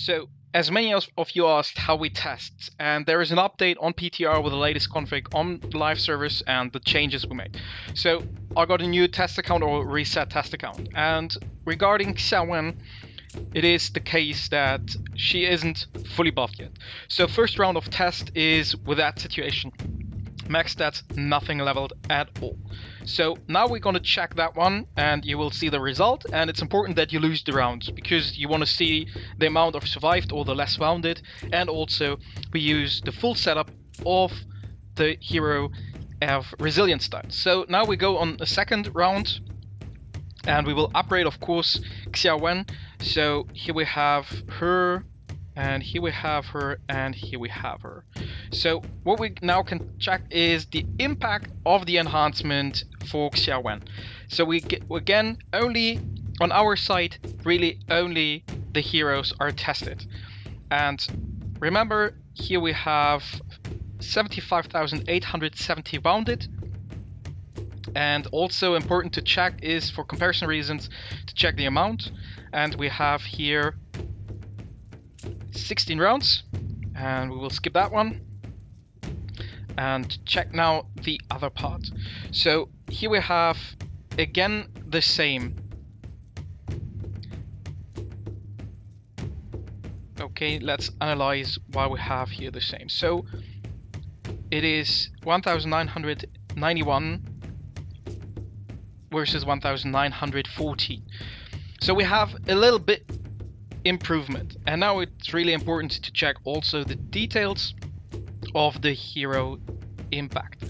So, as many of you asked how we test, and there is an update on PTR with the latest config on the live service and the changes we made. So, I got a new test account or reset test account, and regarding Xiaowen, it is the case that she isn't fully buffed yet. So, first round of test is with that situation. Max stats, nothing leveled at all. So now we're going to check that one and you will see the result, and it's important that you lose the rounds because you want to see the amount of survived or the less wounded, and also we use the full setup of the hero of resilience stats. So now we go on a second round and we will upgrade, of course, Xiaowen. So here we have her, and here we have her, and here we have her. So what we now can check is the impact of the enhancement for Xiaowen. So we get, again, only on our side, really only the heroes are tested. And remember, here we have 75,870 wounded. And also important to check is, for comparison reasons, to check the amount. And we have here 16 rounds, and we will skip that one and check now the other part. So here we have again the same. Okay, let's analyze why we have here the same. So it is 1991 versus 1914. So we have a little bit improvement, and now it's really important to check also the details of the hero impact.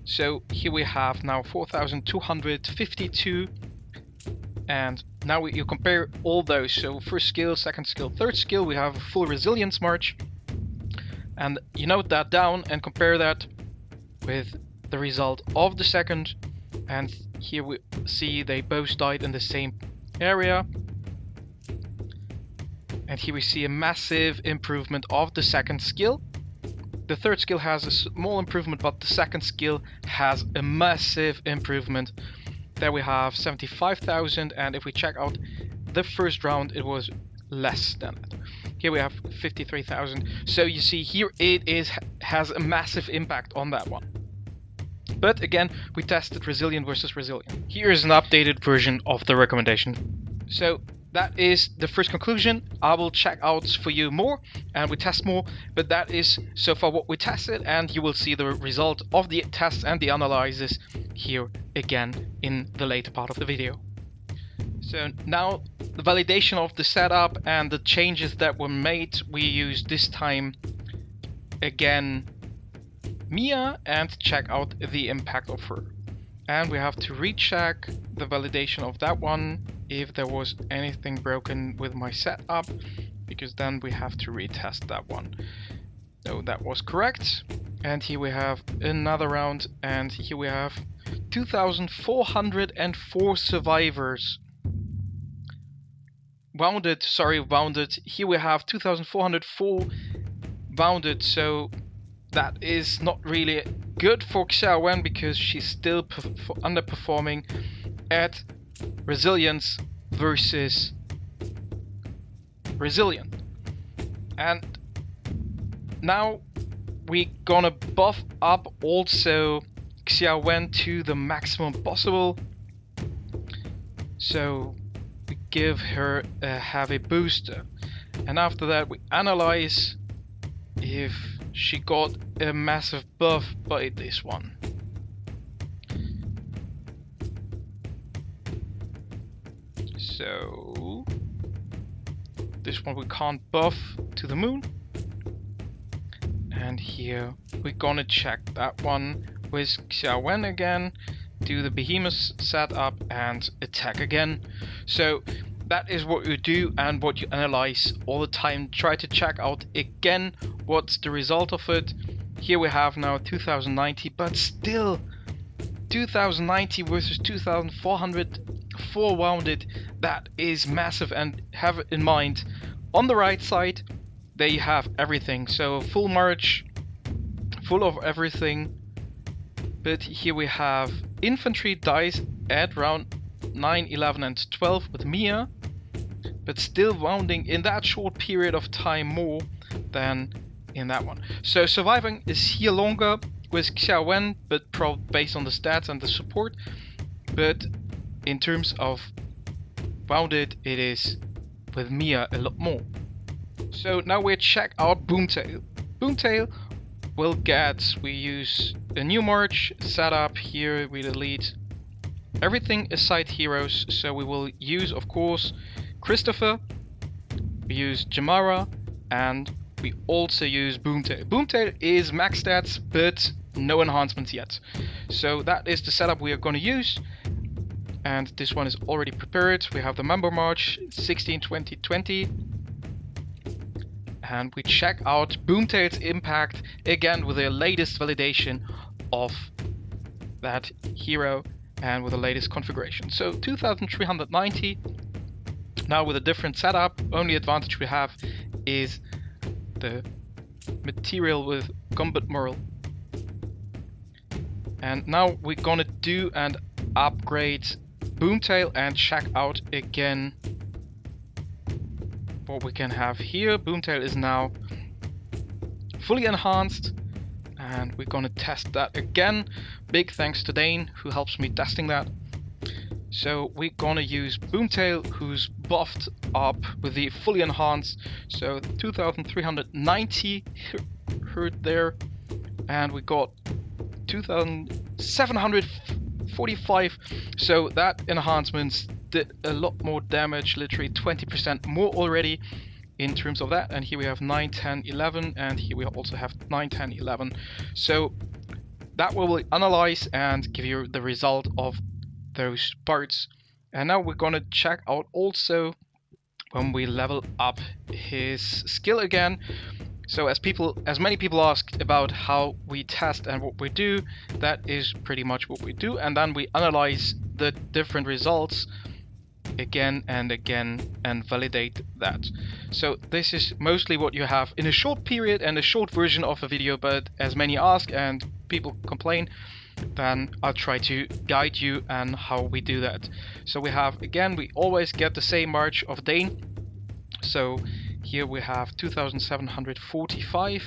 So here we have now 4,252, and now you compare all those. So first skill, second skill, third skill, we have a full resilience march, and you note that down and compare that with the result of the second, and here we see they both died in the same area. And here we see a massive improvement of the second skill. The third skill has a small improvement, but the second skill has a massive improvement. There we have 75,000, and if we check out the first round, it was less than that. Here we have 53,000. So you see here it has a massive impact on that one. But again, we tested resilient versus resilient. Here is an updated version of the recommendation. So that is the first conclusion. I will check out for you more and we test more, but that is so far what we tested, and you will see the result of the tests and the analysis here again in the later part of the video. So now the validation of the setup and the changes that were made, we use this time again Mia and check out the impact of her. And we have to recheck the validation of that one if there was anything broken with my setup, because then we have to retest that one. So that was correct. And here we have another round, and here we have 2,404 survivors. Wounded. Here we have 2,404 wounded, so that is not really good for Xiaowen because she's still underperforming at resilience versus resilient. And now we're gonna buff up also Xiaowen to the maximum possible. So we give her a heavy booster, and after that we analyze if she got a massive buff by this one. So this one we can't buff to the moon. And here we're gonna check that one with Xiaowen again, do the behemoth setup and attack again. So that is what you do and what you analyze all the time. Try to check out again what's the result of it. Here we have now 2090, but still 2090 versus 2404 wounded. That is massive, and have in mind on the right side there you have everything. So full march, full of everything. But here we have infantry dies at round 9, 11 and 12 with Mia. but still wounding in that short period of time more than in that one. So surviving is here longer with Xiaowen, but based on the stats and the support. But in terms of wounded, it is with Mia a lot more. So now we check out Boomtail. Boomtail will get, we use a new march setup here, we delete everything aside heroes. So we will use, of course, Christopher, we use Jamara, and we also use Boomtail. Boomtail is max stats, but no enhancements yet. So that is the setup we are going to use. And this one is already prepared. We have the member march 16, 20, 20. And we check out Boomtail's impact again with the latest validation of that hero and with the latest configuration. So 2390. Now with a different setup, only advantage we have is the material with combat moral. And now we're gonna do and upgrade Boomtail and check out again what we can have here. Boomtail is now fully enhanced and we're gonna test that again. Big thanks to Dane who helps me testing that. So we're gonna use Boomtail, who's buffed up with the fully enhanced, so 2390 hurt there, and we got 2745. So that enhancements did a lot more damage, literally 20% more already in terms of that. And here we have 9, 10, 11, and here we also have 9, 10, 11. So that we will analyze and give you the result of those parts. And now we're gonna check out also when we level up his skill again. So as many people asked about how we test and what we do, that is pretty much what we do, and then we analyze the different results again and again and validate that. So this is mostly what you have in a short period and a short version of a video, but as many ask and people complain, then I'll try to guide you on how we do that. So we have, again, we always get the same march of Dane. So here we have 2745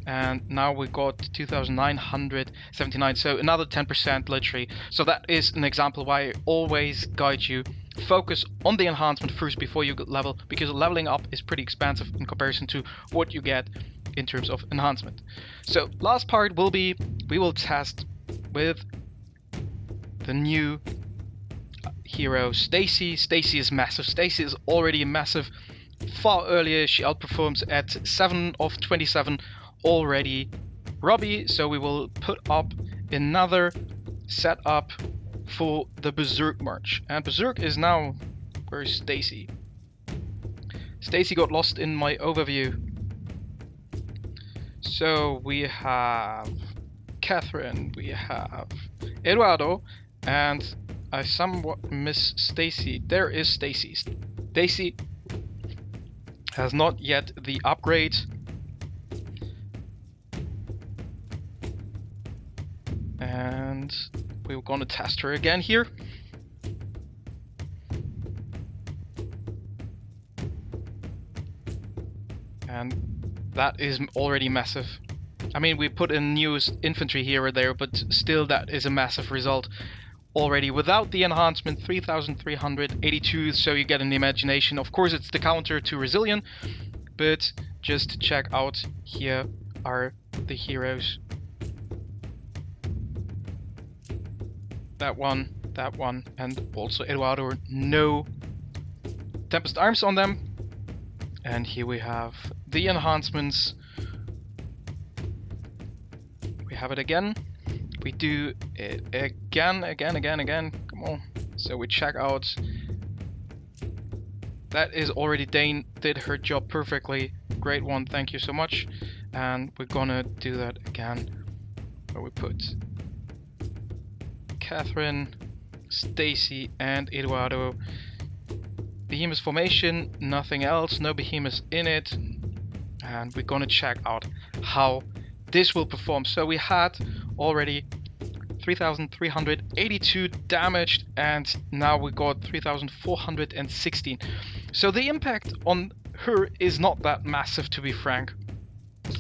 and now we got 2979, so another 10% literally. So that is an example why I always guide you, focus on the enhancement first before you level, because leveling up is pretty expensive in comparison to what you get in terms of enhancement. So last part will be, we will test with the new hero Stacy. Stacy is massive. Stacy is already massive. Far earlier she outperforms at 7 of 27 already Robbie, so we will put up another setup for the Berserk march. And Berserk is now, where's Stacy? Stacy got lost in my overview. So we have Catherine, we have Eduardo, and I somewhat miss Stacy. There is Stacy. Stacy has not yet the upgrade. And we're gonna test her again here. And that is already massive. I mean, we put in new infantry here or there, but still that is a massive result already without the enhancement. 3382, so you get an imagination. Of course it's the counter to Resilient, but just check out, here are the heroes. That one, and also Eduardo, no Tempest Arms on them. And here we have the enhancements. We have it again. We do it again. Come on. So we check out. That is already Dane, did her job perfectly. Great one, thank you so much. And we're gonna do that again, where we put Catherine, Stacy, and Eduardo. Behemoth formation, nothing else, no behemoths in it. And we're gonna check out how this will perform. So we had already 3,382 damage, and now we got 3,416. So the impact on her is not that massive, to be frank,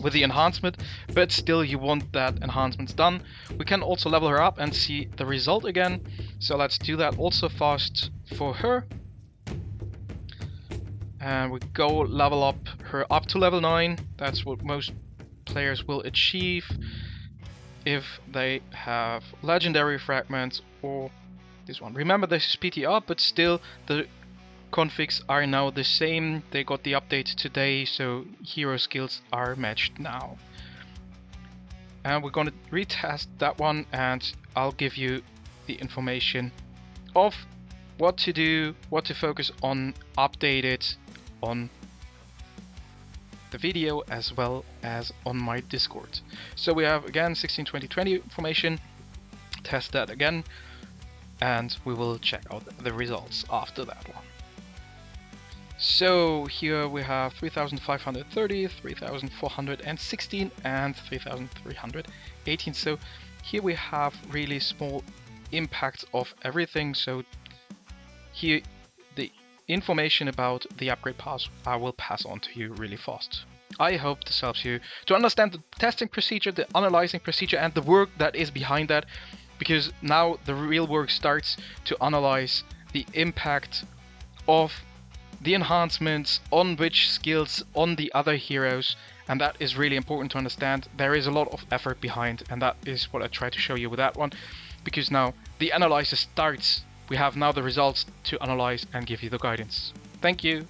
with the enhancement, but still you want that enhancements done. We can also level her up and see the result again. So let's do that also fast for her. And we go level up her up to level 9. That's what most players will achieve if they have legendary fragments or this one. Remember, this is PTR, but still the configs are now the same. They got the update today, so hero skills are matched now. And we're going to retest that one, and I'll give you the information of what to do, what to focus on, updated on the video as well as on my Discord. So we have again 16, 20, 20 information. Test that again, and we will check out the results after that one. So here we have 3,530, 3,416 and 3,318. So here we have really small impacts of everything. So here the information about the upgrade pass I will pass on to you really fast. I hope this helps you to understand the testing procedure, the analyzing procedure, and the work that is behind that, because now the real work starts to analyze the impact of the enhancements on which skills on the other heroes, and that is really important to understand. There is a lot of effort behind, and that is what I try to show you with that one, because now the analysis starts. We have now the results to analyze and give you the guidance. Thank you.